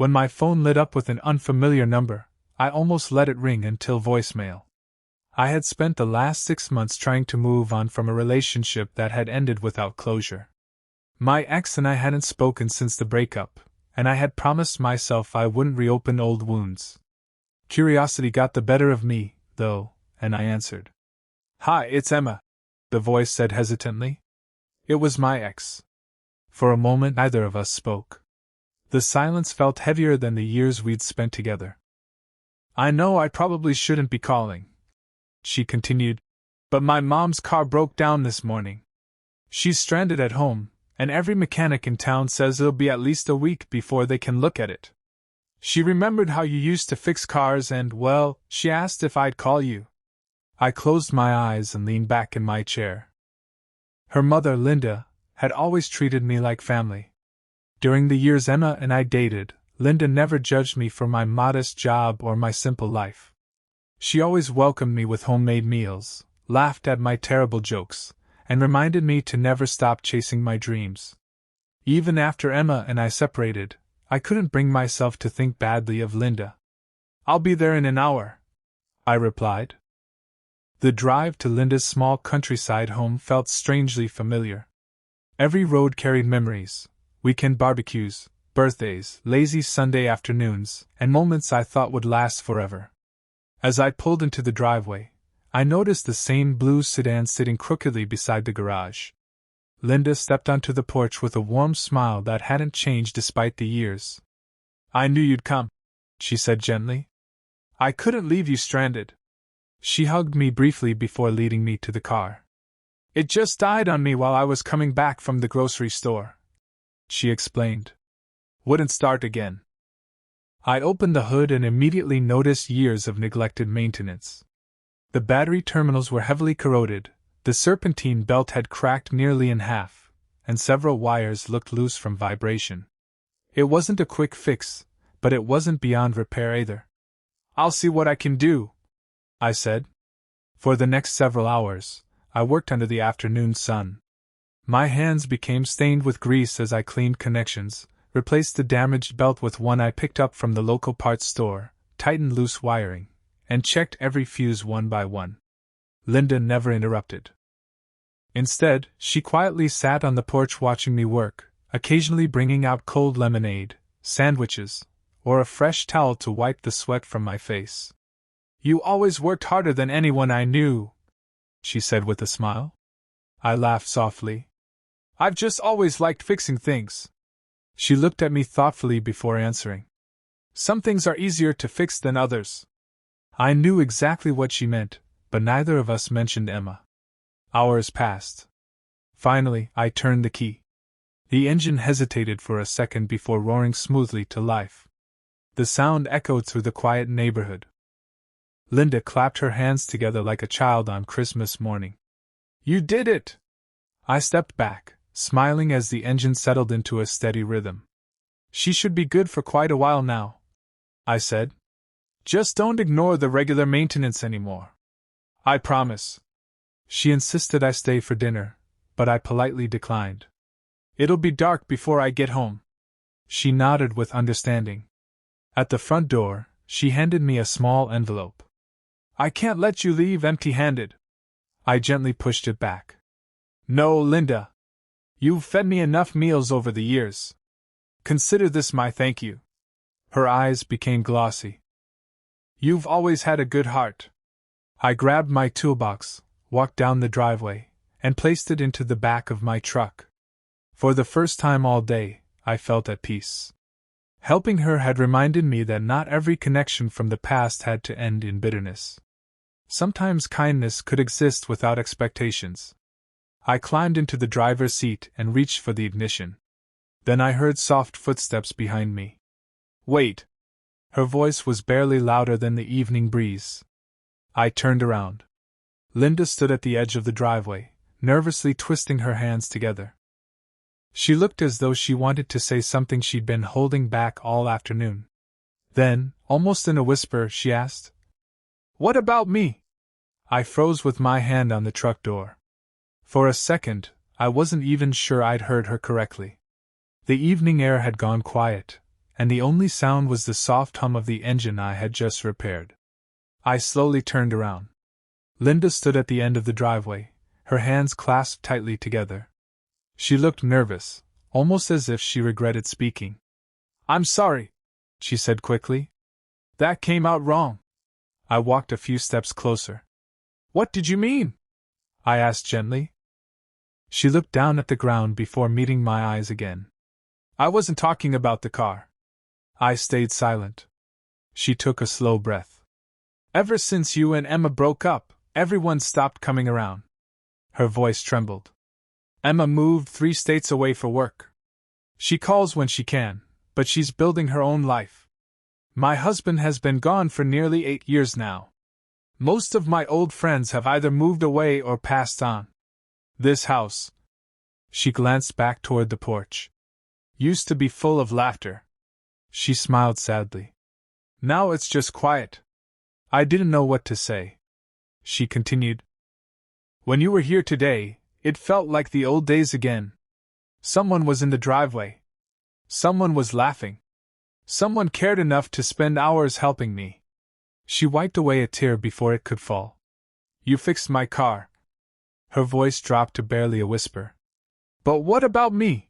When my phone lit up with an unfamiliar number, I almost let it ring until voicemail. I had spent the last 6 months trying to move on from a relationship that had ended without closure. My ex and I hadn't spoken since the breakup, and I had promised myself I wouldn't reopen old wounds. Curiosity got the better of me, though, and I answered. "Hi, it's Emma," the voice said hesitantly. It was my ex. For a moment neither of us spoke. The silence felt heavier than the years we'd spent together. "I know I probably shouldn't be calling," she continued, "but my mom's car broke down this morning. She's stranded at home, and every mechanic in town says it'll be at least a week before they can look at it. She remembered how you used to fix cars and, well, she asked if I'd call you." I closed my eyes and leaned back in my chair. Her mother, Linda, had always treated me like family. During the years Emma and I dated, Linda never judged me for my modest job or my simple life. She always welcomed me with homemade meals, laughed at my terrible jokes, and reminded me to never stop chasing my dreams. Even after Emma and I separated, I couldn't bring myself to think badly of Linda. "I'll be there in an hour," I replied. The drive to Linda's small countryside home felt strangely familiar. Every road carried memories, weekend barbecues, birthdays, lazy Sunday afternoons, and moments I thought would last forever. As I pulled into the driveway, I noticed the same blue sedan sitting crookedly beside the garage. Linda stepped onto the porch with a warm smile that hadn't changed despite the years. "I knew you'd come," she said gently. "I couldn't leave you stranded." She hugged me briefly before leading me to the car. "It just died on me while I was coming back from the grocery store," she explained. "Wouldn't start again." I opened the hood and immediately noticed years of neglected maintenance. The battery terminals were heavily corroded, the serpentine belt had cracked nearly in half, and several wires looked loose from vibration. It wasn't a quick fix, but it wasn't beyond repair either. "I'll see what I can do," I said. For the next several hours, I worked under the afternoon sun. My hands became stained with grease as I cleaned connections, replaced the damaged belt with one I picked up from the local parts store, tightened loose wiring, and checked every fuse one by one. Linda never interrupted. Instead, she quietly sat on the porch watching me work, occasionally bringing out cold lemonade, sandwiches, or a fresh towel to wipe the sweat from my face. "You always worked harder than anyone I knew," she said with a smile. I laughed softly. "I've just always liked fixing things." She looked at me thoughtfully before answering. "Some things are easier to fix than others." I knew exactly what she meant, but neither of us mentioned Emma. Hours passed. Finally, I turned the key. The engine hesitated for a second before roaring smoothly to life. The sound echoed through the quiet neighborhood. Linda clapped her hands together like a child on Christmas morning. "You did it!" I stepped back, smiling as the engine settled into a steady rhythm. "She should be good for quite a while now," I said. "Just don't ignore the regular maintenance anymore." "I promise." She insisted I stay for dinner, but I politely declined. "It'll be dark before I get home." She nodded with understanding. At the front door, she handed me a small envelope. "I can't let you leave empty-handed." I gently pushed it back. "No, Linda. You've fed me enough meals over the years. Consider this my thank you." Her eyes became glossy. "You've always had a good heart." I grabbed my toolbox, walked down the driveway, and placed it into the back of my truck. For the first time all day, I felt at peace. Helping her had reminded me that not every connection from the past had to end in bitterness. Sometimes kindness could exist without expectations. I climbed into the driver's seat and reached for the ignition. Then I heard soft footsteps behind me. "Wait!" Her voice was barely louder than the evening breeze. I turned around. Linda stood at the edge of the driveway, nervously twisting her hands together. She looked as though she wanted to say something she'd been holding back all afternoon. Then, almost in a whisper, she asked, "What about me?" I froze with my hand on the truck door. For a second, I wasn't even sure I'd heard her correctly. The evening air had gone quiet, and the only sound was the soft hum of the engine I had just repaired. I slowly turned around. Linda stood at the end of the driveway, her hands clasped tightly together. She looked nervous, almost as if she regretted speaking. "I'm sorry," she said quickly. "That came out wrong." I walked a few steps closer. "What did you mean?" I asked gently. She looked down at the ground before meeting my eyes again. "I wasn't talking about the car." I stayed silent. She took a slow breath. "Ever since you and Emma broke up, everyone stopped coming around." Her voice trembled. "Emma moved 3 states away for work. She calls when she can, but she's building her own life. My husband has been gone for nearly 8 years now. Most of my old friends have either moved away or passed on. This house," she glanced back toward the porch, "used to be full of laughter." She smiled sadly. "Now it's just quiet." I didn't know what to say. She continued. "When you were here today, it felt like the old days again. Someone was in the driveway. Someone was laughing. Someone cared enough to spend hours helping me." She wiped away a tear before it could fall. "You fixed my car." Her voice dropped to barely a whisper. "But what about me?"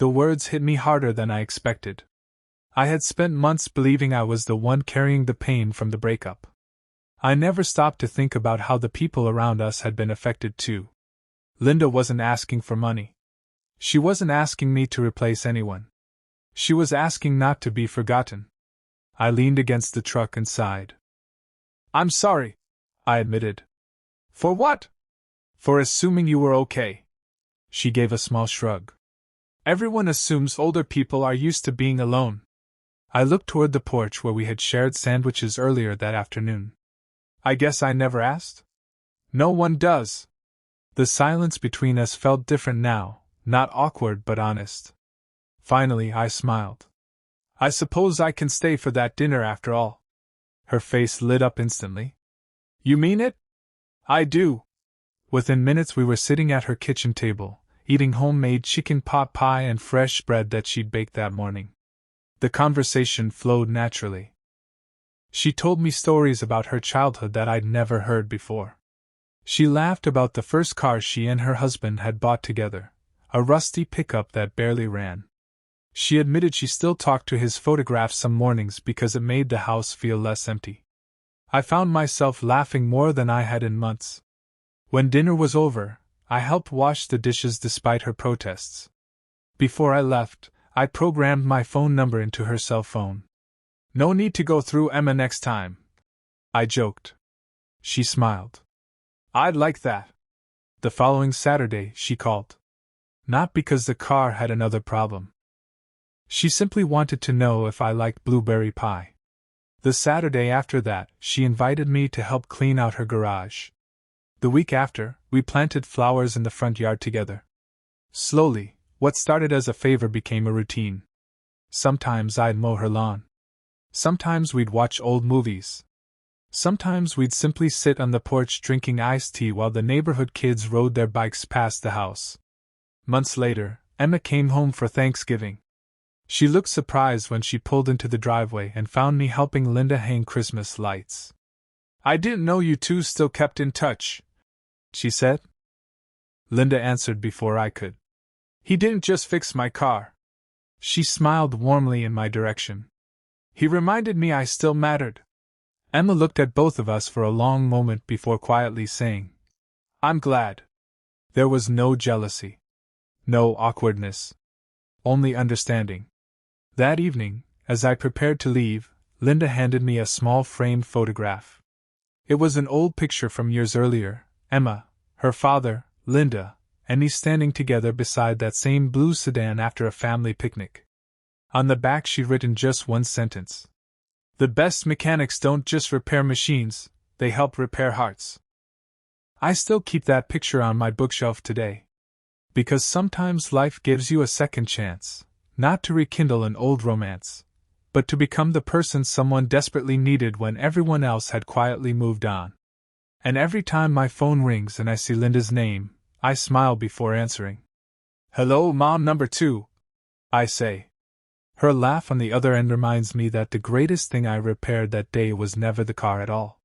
The words hit me harder than I expected. I had spent months believing I was the one carrying the pain from the breakup. I never stopped to think about how the people around us had been affected too. Linda wasn't asking for money. She wasn't asking me to replace anyone. She was asking not to be forgotten. I leaned against the truck and sighed. "I'm sorry," I admitted. "For what?" "For assuming you were okay." She gave a small shrug. "Everyone assumes older people are used to being alone." I looked toward the porch where we had shared sandwiches earlier that afternoon. "I guess I never asked?" "No one does." The silence between us felt different now, not awkward but honest. Finally, I smiled. "I suppose I can stay for that dinner after all." Her face lit up instantly. "You mean it?" "I do." Within minutes we were sitting at her kitchen table, eating homemade chicken pot pie and fresh bread that she'd baked that morning. The conversation flowed naturally. She told me stories about her childhood that I'd never heard before. She laughed about the first car she and her husband had bought together, a rusty pickup that barely ran. She admitted she still talked to his photographs some mornings because it made the house feel less empty. I found myself laughing more than I had in months. When dinner was over, I helped wash the dishes despite her protests. Before I left, I programmed my phone number into her cell phone. "No need to go through Emma next time," I joked. She smiled. "I'd like that." The following Saturday, she called. Not because the car had another problem. She simply wanted to know if I liked blueberry pie. The Saturday after that, she invited me to help clean out her garage. The week after, we planted flowers in the front yard together. Slowly, what started as a favor became a routine. Sometimes I'd mow her lawn. Sometimes we'd watch old movies. Sometimes we'd simply sit on the porch drinking iced tea while the neighborhood kids rode their bikes past the house. Months later, Emma came home for Thanksgiving. She looked surprised when she pulled into the driveway and found me helping Linda hang Christmas lights. "I didn't know you two still kept in touch," she said. Linda answered before I could. "He didn't just fix my car." She smiled warmly in my direction. "He reminded me I still mattered." Emma looked at both of us for a long moment before quietly saying, "I'm glad." There was no jealousy. No awkwardness. Only understanding. That evening, as I prepared to leave, Linda handed me a small framed photograph. It was an old picture from years earlier, Emma, her father, Linda, and me standing together beside that same blue sedan after a family picnic. On the back she'd written just one sentence. "The best mechanics don't just repair machines, they help repair hearts." I still keep that picture on my bookshelf today. Because sometimes life gives you a second chance, not to rekindle an old romance, but to become the person someone desperately needed when everyone else had quietly moved on. And every time my phone rings and I see Linda's name, I smile before answering. "Hello, Mom number 2," I say. Her laugh on the other end reminds me that the greatest thing I repaired that day was never the car at all.